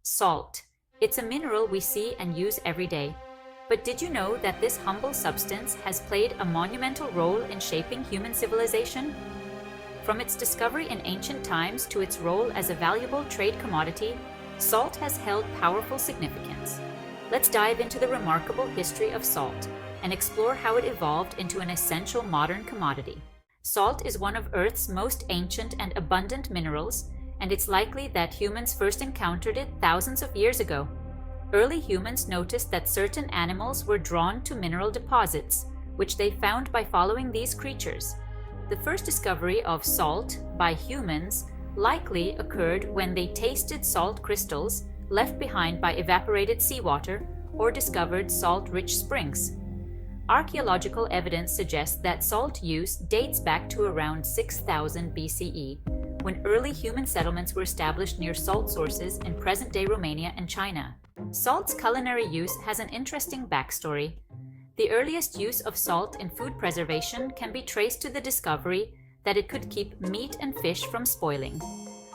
Salt. It's a mineral we see and use every day. But did you know that this humble substance has played a monumental role in shaping human civilization? From its discovery in ancient times to its role as a valuable trade commodity, salt has held powerful significance. Let's dive into the remarkable history of salt and explore how it evolved into an essential modern commodity. Salt is one of Earth's most ancient and abundant minerals, and it's likely that humans first encountered it thousands of years ago. Early humans noticed that certain animals were drawn to mineral deposits, which they found by following these creatures. The first discovery of salt by humans likely occurred when they tasted salt crystals left behind by evaporated seawater or discovered salt-rich springs. Archaeological evidence suggests that salt use dates back to around 6000 BCE, when early human settlements were established near salt sources in present-day Romania and China. Salt's culinary use has an interesting backstory. The earliest use of salt in food preservation can be traced to the discovery that it could keep meat and fish from spoiling.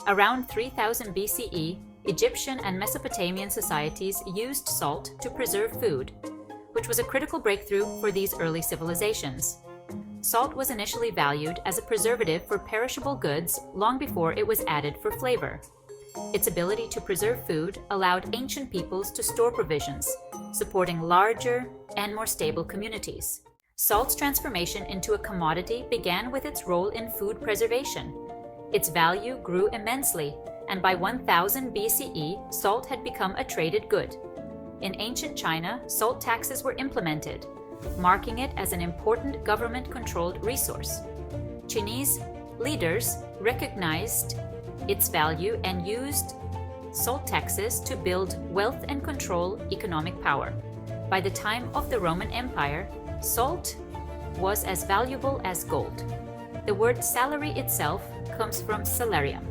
Around 3000 BCE, Egyptian and Mesopotamian societies used salt to preserve food, which was a critical breakthrough for these early civilizations. Salt was initially valued as a preservative for perishable goods long before it was added for flavor. Its ability to preserve food allowed ancient peoples to store provisions, supporting larger and more stable communities. Salt's transformation into a commodity began with its role in food preservation. Its value grew immensely, and by 1000 BCE, salt had become a traded good. In ancient China, salt taxes were implemented, marking it as an important government-controlled resource. Chinese leaders recognized its value and used salt taxes to build wealth and control economic power. By the time of the Roman Empire, salt was as valuable as gold. The word salary itself comes from salarium,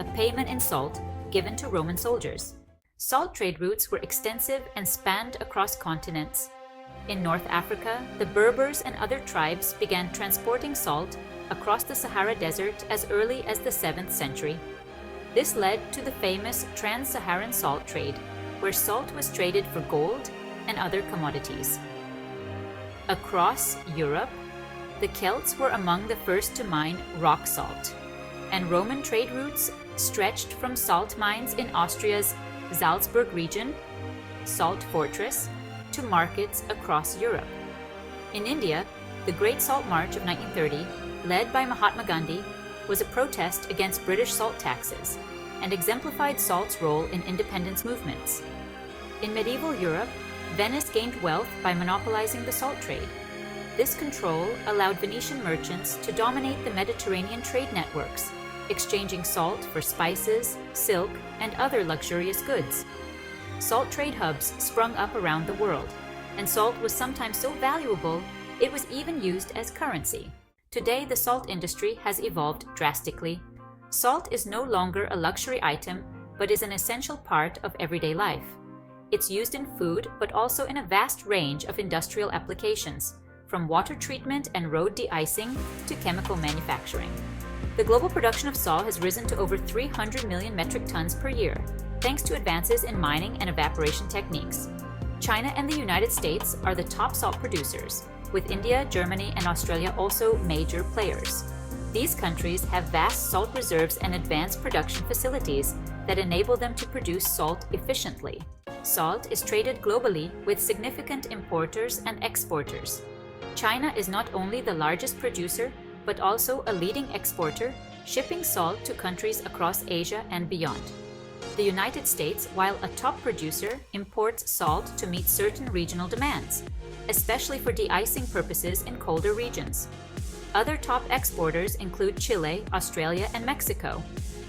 a payment in salt given to Roman soldiers. Salt trade routes were extensive and spanned across continents. In North Africa, the Berbers and other tribes began transporting salt across the Sahara Desert as early as the 7th century. This led to the famous Trans-Saharan salt trade, where salt was traded for gold and other commodities. Across Europe, the Celts were among the first to mine rock salt, and Roman trade routes stretched from salt mines in Austria's Salzburg region, Salt Fortress, to markets across Europe. In India, the Great Salt March of 1930, led by Mahatma Gandhi, was a protest against British salt taxes and exemplified salt's role in independence movements. In medieval Europe, Venice gained wealth by monopolizing the salt trade. This control allowed Venetian merchants to dominate the Mediterranean trade networks, exchanging salt for spices, silk, and other luxurious goods. Salt trade hubs sprung up around the world, and salt was sometimes so valuable it was even used as currency. Today, the salt industry has evolved drastically. Salt is no longer a luxury item, but is an essential part of everyday life. It's used in food, but also in a vast range of industrial applications, from water treatment and road de-icing to chemical manufacturing. The global production of salt has risen to over 300 million metric tons per year, thanks to advances in mining and evaporation techniques. China and the United States are the top salt producers, with India, Germany, and Australia also major players. These countries have vast salt reserves and advanced production facilities that enable them to produce salt efficiently. Salt is traded globally with significant importers and exporters. China is not only the largest producer, but also a leading exporter, shipping salt to countries across Asia and beyond. The United States, while a top producer, imports salt to meet certain regional demands, especially for de-icing purposes in colder regions. Other top exporters include Chile, Australia, and Mexico,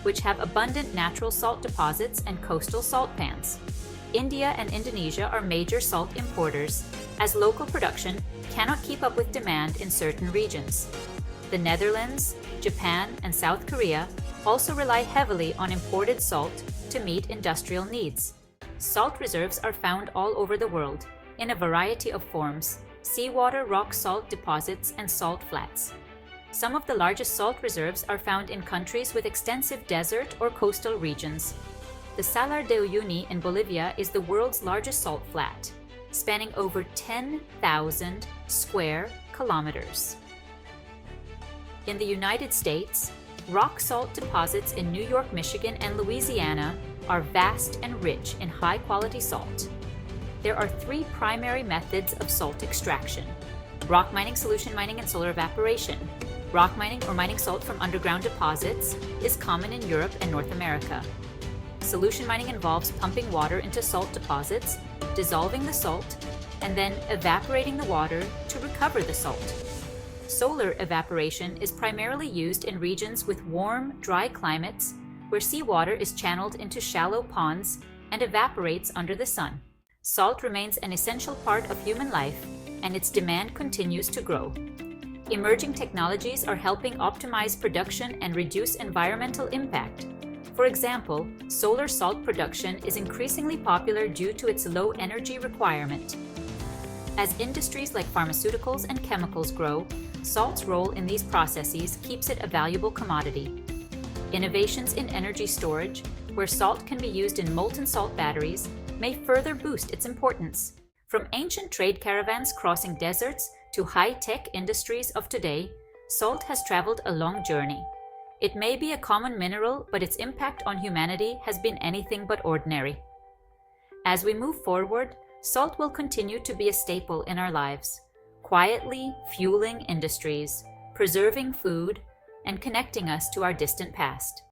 which have abundant natural salt deposits and coastal salt pans. India and Indonesia are major salt importers, as local production cannot keep up with demand in certain regions. The Netherlands, Japan, and South Korea also rely heavily on imported salt to meet industrial needs. Salt reserves are found all over the world, in a variety of forms: seawater, rock salt deposits, and salt flats. Some of the largest salt reserves are found in countries with extensive desert or coastal regions. The Salar de Uyuni in Bolivia is the world's largest salt flat, spanning over 10,000 square kilometers. In the United States, rock salt deposits in New York, Michigan, and Louisiana are vast and rich in high-quality salt. There are three primary methods of salt extraction: rock mining, solution mining, and solar evaporation. Rock mining, or mining salt from underground deposits, is common in Europe and North America. Solution mining involves pumping water into salt deposits, dissolving the salt, and then evaporating the water to recover the salt. Solar evaporation is primarily used in regions with warm, dry climates where seawater is channeled into shallow ponds and evaporates under the sun. Salt remains an essential part of human life, and its demand continues to grow. Emerging technologies are helping optimize production and reduce environmental impact. For example, solar salt production is increasingly popular due to its low energy requirement. As industries like pharmaceuticals and chemicals grow, salt's role in these processes keeps it a valuable commodity. Innovations in energy storage, where salt can be used in molten salt batteries, may further boost its importance. From ancient trade caravans crossing deserts to high-tech industries of today, salt has traveled a long journey. It may be a common mineral, but its impact on humanity has been anything but ordinary. As we move forward, salt will continue to be a staple in our lives, quietly fueling industries, preserving food, and connecting us to our distant past.